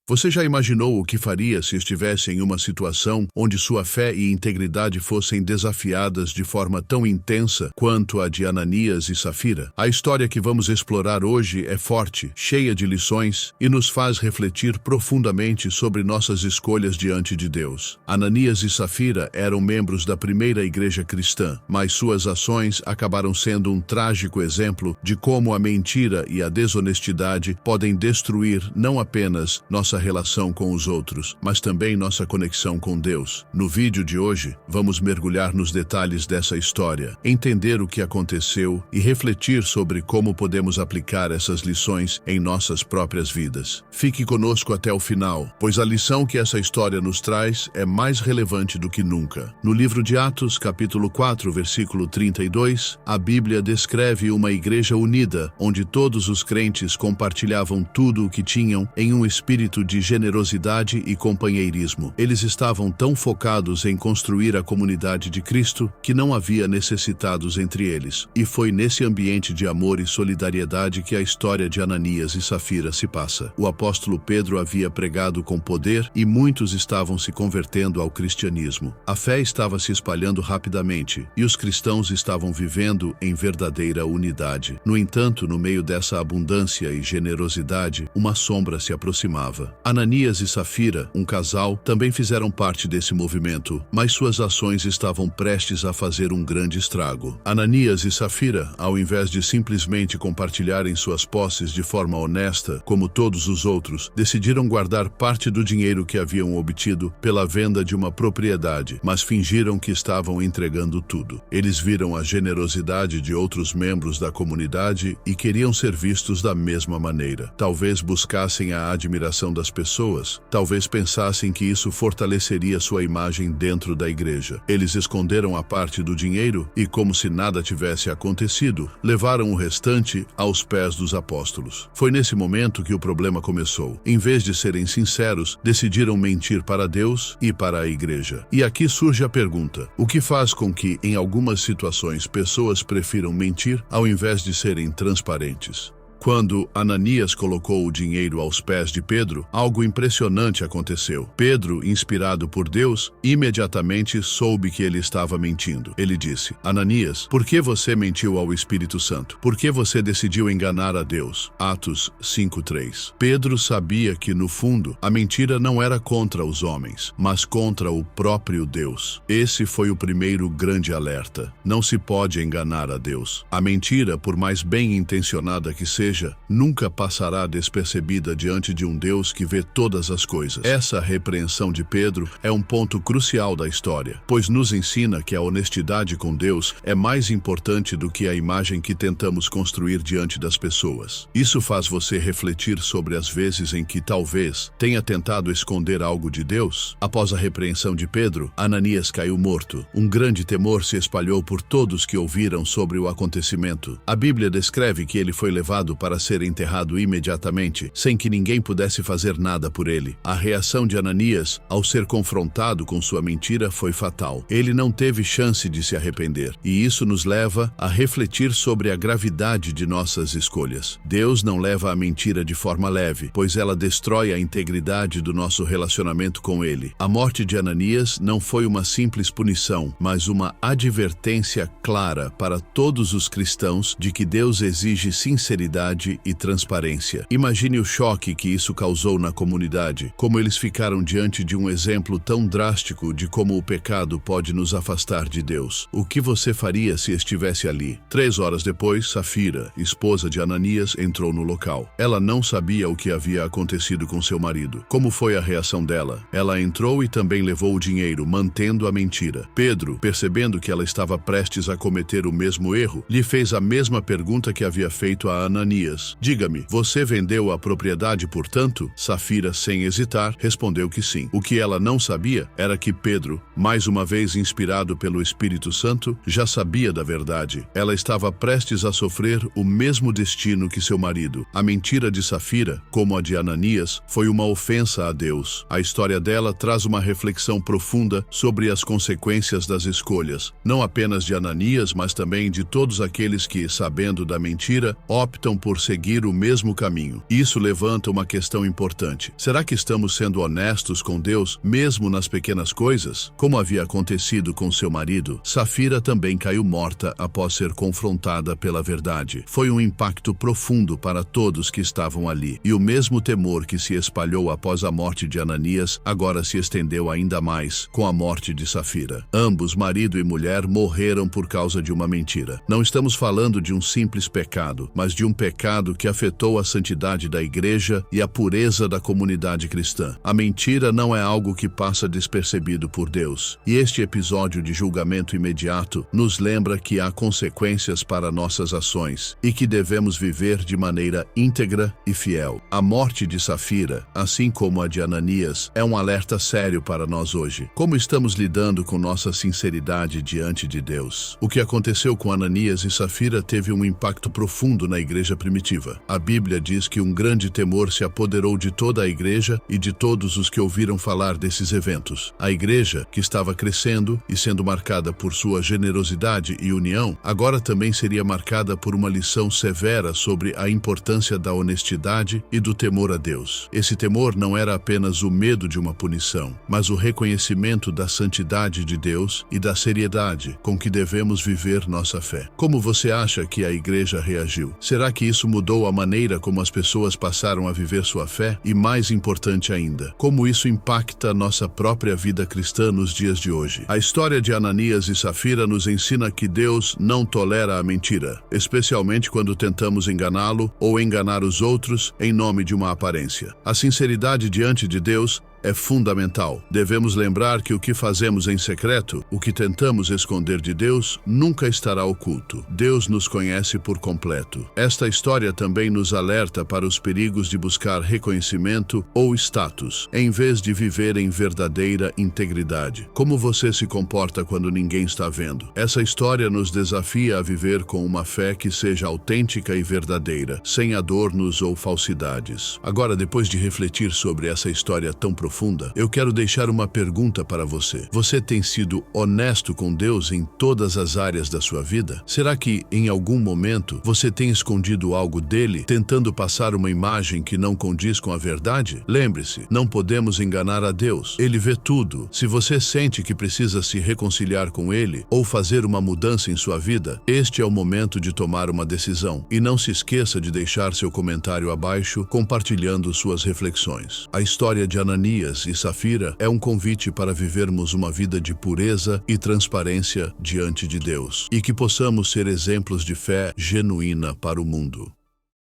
Você já imaginou o que faria se estivesse em uma situação onde sua fé e integridade fossem desafiadas de forma tão intensa quanto a de Ananias e Safira? A história que vamos explorar hoje é forte, cheia de lições e nos faz refletir profundamente sobre nossas escolhas diante de Deus. Ananias e Safira eram membros da primeira igreja cristã, mas suas ações acabaram sendo um trágico exemplo de como a mentira e a desonestidade podem destruir não apenas nossa relação com os outros, mas também nossa conexão com Deus. No vídeo de hoje, vamos mergulhar nos detalhes dessa história, entender o que aconteceu e refletir sobre como podemos aplicar essas lições em nossas próprias vidas. Fique conosco até o final, pois a lição que essa história nos traz é mais relevante do que nunca. No livro de Atos, capítulo 4, versículo 32, a Bíblia descreve uma igreja unida, onde todos os crentes compartilhavam tudo o que tinham em um espírito de generosidade e companheirismo. Eles estavam tão focados em construir a comunidade de Cristo que não havia necessitados entre eles. E foi nesse ambiente de amor e solidariedade que a história de Ananias e Safira se passa. O apóstolo Pedro havia pregado com poder e muitos estavam se convertendo ao cristianismo. A fé estava se espalhando rapidamente e os cristãos estavam vivendo em verdadeira unidade. No entanto, no meio dessa abundância e generosidade, uma sombra se aproximava. Ananias e Safira, um casal, também fizeram parte desse movimento, mas suas ações estavam prestes a fazer um grande estrago. Ananias e Safira, ao invés de simplesmente compartilharem suas posses de forma honesta, como todos os outros, decidiram guardar parte do dinheiro que haviam obtido pela venda de uma propriedade, mas fingiram que estavam entregando tudo. Eles viram a generosidade de outros membros da comunidade e queriam ser vistos da mesma maneira. Talvez buscassem a admiração das pessoas, talvez pensassem que isso fortaleceria sua imagem dentro da igreja. Eles esconderam a parte do dinheiro e, como se nada tivesse acontecido, levaram o restante aos pés dos apóstolos. Foi nesse momento que o problema começou. Em vez de serem sinceros, decidiram mentir para Deus e para a igreja. E aqui surge a pergunta: o que faz com que, em algumas situações, pessoas prefiram mentir ao invés de serem transparentes? Quando Ananias colocou o dinheiro aos pés de Pedro, algo impressionante aconteceu. Pedro, inspirado por Deus, imediatamente soube que ele estava mentindo. Ele disse: Ananias, por que você mentiu ao Espírito Santo? Por que você decidiu enganar a Deus? Atos 5:3. Pedro sabia que, no fundo, a mentira não era contra os homens, mas contra o próprio Deus. Esse foi o primeiro grande alerta. Não se pode enganar a Deus. A mentira, por mais bem intencionada que seja, nunca passará despercebida diante de um Deus que vê todas as coisas. Essa repreensão de Pedro é um ponto crucial da história, pois nos ensina que a honestidade com Deus é mais importante do que a imagem que tentamos construir diante das pessoas. Isso faz você refletir sobre as vezes em que talvez tenha tentado esconder algo de Deus. Após a repreensão de Pedro, Ananias caiu morto. Um grande temor se espalhou por todos que ouviram sobre o acontecimento. A Bíblia descreve que ele foi levado para ser enterrado imediatamente, sem que ninguém pudesse fazer nada por ele. A reação de Ananias, ao ser confrontado com sua mentira, foi fatal. Ele não teve chance de se arrepender, e isso nos leva a refletir sobre a gravidade de nossas escolhas. Deus não leva a mentira de forma leve, pois ela destrói a integridade do nosso relacionamento com Ele. A morte de Ananias não foi uma simples punição, mas uma advertência clara para todos os cristãos de que Deus exige sinceridade e transparência. Imagine o choque que isso causou na comunidade, como eles ficaram diante de um exemplo tão drástico de como o pecado pode nos afastar de Deus. O que você faria se estivesse ali? 3 horas depois, Safira, esposa de Ananias, entrou no local. Ela não sabia o que havia acontecido com seu marido. Como foi a reação dela? Ela entrou e também levou o dinheiro, mantendo a mentira. Pedro, percebendo que ela estava prestes a cometer o mesmo erro, lhe fez a mesma pergunta que havia feito a Ananias. Diga-me, você vendeu a propriedade por tanto? Safira, sem hesitar, respondeu que sim. O que ela não sabia era que Pedro, mais uma vez inspirado pelo Espírito Santo, já sabia da verdade. Ela estava prestes a sofrer o mesmo destino que seu marido. A mentira de Safira, como a de Ananias, foi uma ofensa a Deus. A história dela traz uma reflexão profunda sobre as consequências das escolhas, não apenas de Ananias, mas também de todos aqueles que, sabendo da mentira, optam por por seguir o mesmo caminho. Isso levanta uma questão importante. Será que estamos sendo honestos com Deus, mesmo nas pequenas coisas? Como havia acontecido com seu marido, Safira também caiu morta após ser confrontada pela verdade. Foi um impacto profundo para todos que estavam ali. E o mesmo temor que se espalhou após a morte de Ananias, agora se estendeu ainda mais com a morte de Safira. Ambos, marido e mulher, morreram por causa de uma mentira. Não estamos falando de um simples pecado, mas de um pecado que afetou a santidade da igreja e a pureza da comunidade cristã. A mentira não é algo que passa despercebido por Deus. E este episódio de julgamento imediato nos lembra que há consequências para nossas ações e que devemos viver de maneira íntegra e fiel. A morte de Safira, assim como a de Ananias, é um alerta sério para nós hoje. Como estamos lidando com nossa sinceridade diante de Deus? O que aconteceu com Ananias e Safira teve um impacto profundo na igreja primitiva. A Bíblia diz que um grande temor se apoderou de toda a igreja e de todos os que ouviram falar desses eventos. A igreja, que estava crescendo e sendo marcada por sua generosidade e união, agora também seria marcada por uma lição severa sobre a importância da honestidade e do temor a Deus. Esse temor não era apenas o medo de uma punição, mas o reconhecimento da santidade de Deus e da seriedade com que devemos viver nossa fé. Como você acha que a igreja reagiu? Será que isso mudou a maneira como as pessoas passaram a viver sua fé? E mais importante ainda, como isso impacta nossa própria vida cristã nos dias de hoje? A história de Ananias e Safira nos ensina que Deus não tolera a mentira, especialmente quando tentamos enganá-lo ou enganar os outros em nome de uma aparência. A sinceridade diante de Deus é fundamental. Devemos lembrar que o que fazemos em secreto, o que tentamos esconder de Deus, nunca estará oculto. Deus nos conhece por completo. Esta história também nos alerta para os perigos de buscar reconhecimento ou status, em vez de viver em verdadeira integridade. Como você se comporta quando ninguém está vendo? Essa história nos desafia a viver com uma fé que seja autêntica e verdadeira, sem adornos ou falsidades. Agora, depois de refletir sobre essa história tão profunda, eu quero deixar uma pergunta para você. Você tem sido honesto com Deus em todas as áreas da sua vida? Será que, em algum momento, você tem escondido algo dele, tentando passar uma imagem que não condiz com a verdade? Lembre-se, não podemos enganar a Deus. Ele vê tudo. Se você sente que precisa se reconciliar com ele ou fazer uma mudança em sua vida, este é o momento de tomar uma decisão. E não se esqueça de deixar seu comentário abaixo, compartilhando suas reflexões. A história de Ananias e Safira é um convite para vivermos uma vida de pureza e transparência diante de Deus, e que possamos ser exemplos de fé genuína para o mundo.